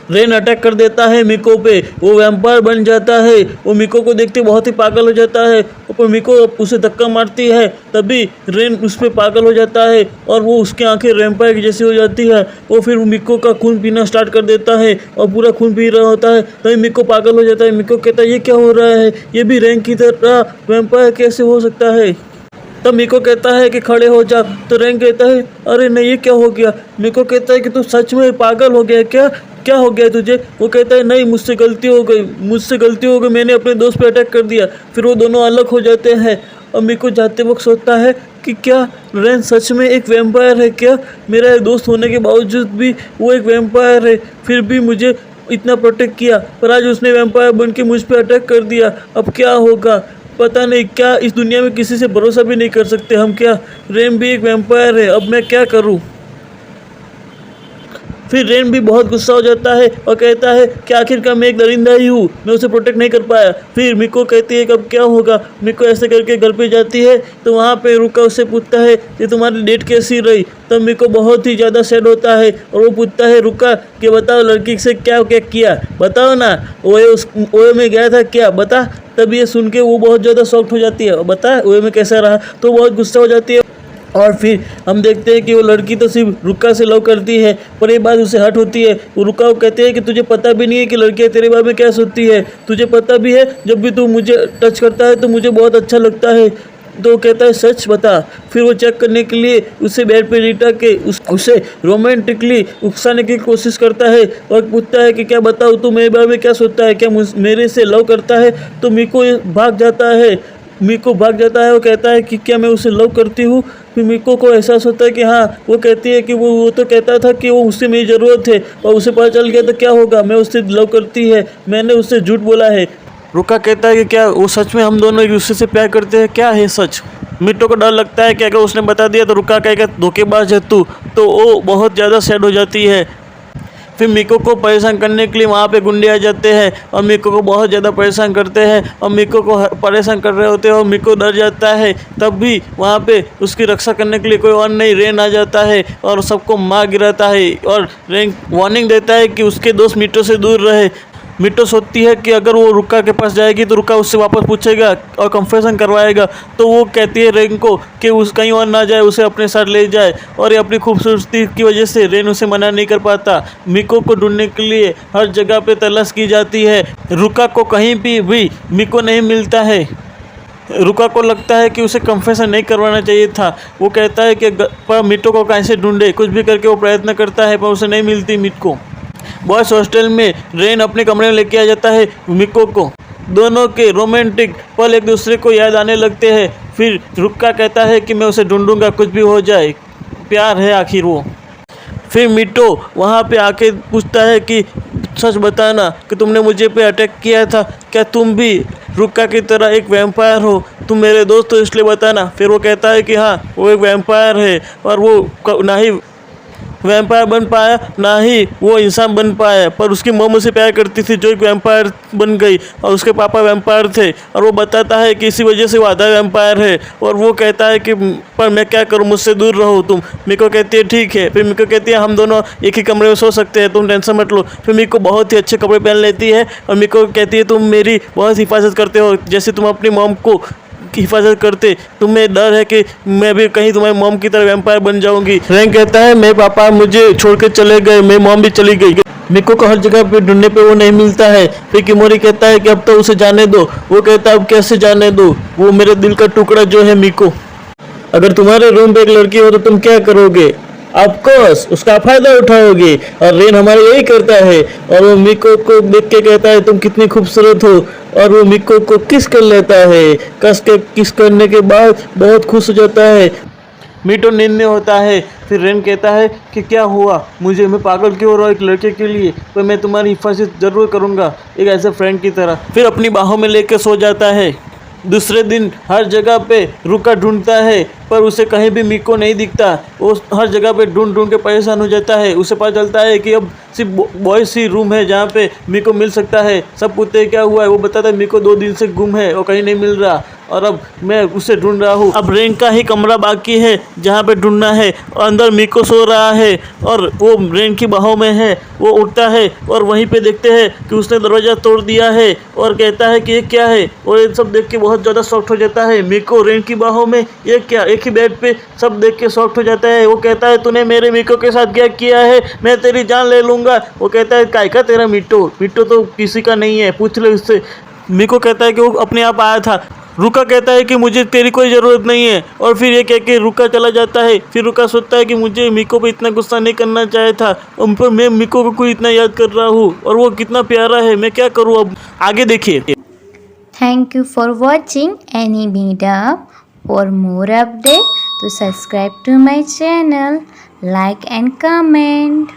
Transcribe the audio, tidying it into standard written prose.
Rain attack कर देता है मिको पे। वो वैम्पायर बन जाता है। वो मिको को देखते बहुत ही पागल हो जाता है। ऊपर मिको उसे धक्का मारती है, तभी रेन उस पर पागल हो जाता है और वो उसकी आंखें वैम्पायर की जैसी हो जाती है। वो फिर मिको का खून पीना स्टार्ट कर देता है और पूरा खून पी रहा होता है। तभी मिको पागल हो जाता है। मिको कहता है ये क्या हो रहा है, ये भी रेन की तरह वैम्पायर कैसे हो सकता है। तब मिको कहता है कि खड़े हो जा, तो रेन कहता है अरे नहीं ये क्या हो गया। मिको कहता है कि तू सच में पागल हो गया क्या, क्या हो गया तुझे। वो कहता है नहीं मुझसे गलती हो गई, मुझसे गलती हो गई, मैंने अपने दोस्त पे अटैक कर दिया। फिर वो दोनों अलग हो जाते हैं और मिको जाते वक्त सोचता है कि क्या रेन सच में एक वैम्पायर है क्या। मेरा एक दोस्त होने के बावजूद भी वो एक वैम्पायर है, फिर भी मुझे इतना प्रोटेक्ट किया, पर आज उसने वैम्पायर बन के मुझ पर अटैक कर दिया। अब क्या होगा पता नहीं। क्या इस दुनिया में किसी से भरोसा भी नहीं कर सकते हम क्या। रेन भी एक वैम्पायर है, अब मैं क्या करूं। फिर रेन भी बहुत गुस्सा हो जाता है और कहता है कि आखिरकार मैं एक दरिंदा ही हूँ, मैं उसे प्रोटेक्ट नहीं कर पाया। फिर मिको कहती है कि अब क्या होगा। मिको ऐसे करके घर पे जाती है तो वहाँ पे रुका उससे पूछता है कि तुम्हारी डेट कैसी रही। तब मिको बहुत ही ज़्यादा सैड होता है और वो पूछता है रुका कि बताओ लड़की से क्या क्या किया, बताओ ना, ओए में गया था क्या, बता। तब ये सुन के वो बहुत ज़्यादा शॉक्ड हो जाती है, बता ओए में कैसा रहा। तो बहुत गुस्सा हो जाती है और फिर हम देखते हैं कि वो लड़की तो सिर्फ रुका से लव करती है, पर एक बात उसे हट होती है। वो रुका को कहते हैं कि तुझे पता भी नहीं है कि लड़कियां तेरे बारे में क्या सोचती है, तुझे पता भी है जब भी तू मुझे टच करता है तो मुझे बहुत अच्छा लगता है। तो वो कहता है सच बता। फिर वो चेक करने के लिए उसे बेड पे लिटा के उसे रोमांटिकली उकसाने की कोशिश करता है और पूछता है कि क्या बताऊँ तू मेरे बारे में क्या सोचता है, क्या मेरे से लव करता है। तो मिको भाग जाता है, मिको भाग जाता है। वो कहता है कि क्या मैं उसे लव करती हूँ। फिर मिको को एहसास होता है कि हाँ, वो कहती है कि वो तो कहता था कि वो उससे मेरी ज़रूरत है और उसे पता चल गया तो क्या होगा, मैं उससे लव करती है, मैंने उससे झूठ बोला है। रुका कहता है कि क्या वो सच में हम दोनों एक दूसरे से प्यार करते हैं, क्या है सच। मिट्टो को डर लगता है कि अगर उसने बता दिया तो रुका कहेगा धोखेबाज है तू, तो वो बहुत ज़्यादा सैड हो जाती है। फिर मिको को परेशान करने के लिए वहाँ पे गुंडे आ जाते हैं और मिको को बहुत ज़्यादा परेशान करते हैं और मिको को परेशान कर रहे होते हैं और मिको डर जाता है। तब भी वहाँ पे उसकी रक्षा करने के लिए कोई और नहीं, रेन आ जाता है और सबको मार गिराता है और रेन वार्निंग देता है कि उसके दोस्त मिट्टो से दूर रहे। मिट्टो सोचती है कि अगर वो रुका के पास जाएगी तो रुका उससे वापस पूछेगा और कन्फेशन करवाएगा, तो वो कहती है रेन को कि उस कहीं और ना जाए, उसे अपने साथ ले जाए। और ये अपनी खूबसूरती की वजह से रेन उसे मना नहीं कर पाता। मिको को ढूंढने के लिए हर जगह पे तलाश की जाती है, रुका को कहीं भी मिको नहीं मिलता है। रुका को लगता है कि उसे कन्फेशन नहीं करवाना चाहिए था। वो कहता है कि पर मिट्टो को कैसे ढूंढे, कुछ भी करके वो प्रयत्न करता है पर उसे नहीं मिलती मिको। बॉयज़ हॉस्टल में रेन अपने कमरे में लेके आ जाता है मिको को। दोनों के रोमांटिक पल एक दूसरे को याद आने लगते हैं। फिर रुक्का कहता है कि मैं उसे ढूंढूंगा कुछ भी हो जाए, प्यार है आखिर वो। फिर मिट्टो वहाँ पे आके पूछता है कि सच बताना कि तुमने मुझे पे अटैक किया था, क्या तुम भी रुक्का की तरह एक वैम्पायर हो, तुम मेरे दोस्त हो इसलिए बताना। फिर वो कहता है कि हाँ वो एक वैम्पायर है और वो ना ही वैम्पायर बन पाया ना ही वो इंसान बन पाया, पर उसकी मॉम उसे प्यार करती थी जो एक वैम्पायर बन गई और उसके पापा वैम्पायर थे। और वो बताता है कि इसी वजह से वो आधा वैम्पायर है। और वो कहता है कि पर मैं क्या करूँ, मुझसे दूर रहो तुम। मिको कहती है ठीक है। फिर मिको कहती है हम दोनों एक ही कमरे में सो सकते हैं, तुम टेंशन मत लो। फिर मिको बहुत ही अच्छे कपड़े पहन लेती है और मिको कहती है तुम मेरी बहुत हिफाजत करते हो जैसे तुम अपनी मॉम को की हिफाजत करते, तुम्हें डर है कि मैं भी कहीं तुम्हारी मॉम की तरह वैम्पायर बन जाऊंगी। रैंक कहता है मेरे पापा मुझे छोड़ के चले गए, मेरी मॉम भी चली गई। मिको को हर जगह पे ढूंढने पे वो नहीं मिलता है। फिर किमोरी कहता है कि अब तो उसे जाने दो। वो कहता है अब कैसे जाने दो, वो मेरे दिल का टुकड़ा जो है मिको। अगर तुम्हारे रूम पे एक लड़की हो तो तुम क्या करोगे, ऑफकोर्स उसका फायदा उठाओगे। और रेन हमारे यही करता है। और वो मिको को देख के कहता है तुम कितनी खूबसूरत हो, और वो मिको को किस कर लेता है। कस के किस करने के बाद बहुत खुश हो जाता है। मिटो नींद में होता है। फिर रेन कहता है कि क्या हुआ, मैं पागल क्यों हो रहा हूँ एक लड़के के लिए, पर मैं तुम्हारी हिफाजत जरूर करूँगा एक ऐसे फ्रेंड की तरह। फिर अपनी बाहों में लेकर सो जाता है। दूसरे दिन हर जगह पे रुका ढूंढता है पर उसे कहीं भी मिको नहीं दिखता। वो हर जगह पे ढूंढ ढूंढ के परेशान हो जाता है। उसे पता चलता है कि अब सिर्फ बॉयज ही रूम है जहाँ पे मिको मिल सकता है। सब पूछते हैं क्या हुआ है, वो बताता है मिको 2 दिन से गुम है और कहीं नहीं मिल रहा और अब मैं उसे ढूंढ रहा हूँ। अब रेन का ही कमरा बाकी है जहाँ पे ढूंढना है और अंदर मिको सो रहा है और वो रेन की बाहों में है। वो उठता है और वहीं पे देखते हैं कि उसने दरवाज़ा तोड़ दिया है और कहता है कि ये क्या है, और ये सब देख के बहुत ज़्यादा शॉक्ड हो जाता है। मिको रेन की बाहों में, ये क्या, एक ही बेड पे, सब देख के शॉक्ड हो जाता है। वो कहता है तूने मेरे मिको के साथ क्या किया है, मैं तेरी जान ले लूँगा। वो कहता है काय का तेरा मिट्टू, मिट्टू तो किसी का नहीं है, पूछ ले उससे। मिको कहता है कि वो अपने आप आया था। रुका कहता है कि मुझे तेरी कोई ज़रूरत नहीं है और फिर ये कह के रुका चला जाता है। फिर रुका सोचता है कि मुझे मिको पे इतना गुस्सा नहीं करना चाहिए था, उन पर मैं मिको को कोई इतना याद कर रहा हूँ और वो कितना प्यारा है, मैं क्या करूँ अब। आगे देखिए। Thank you for watching Any Meetup. For more update, to subscribe to my channel, like and comment.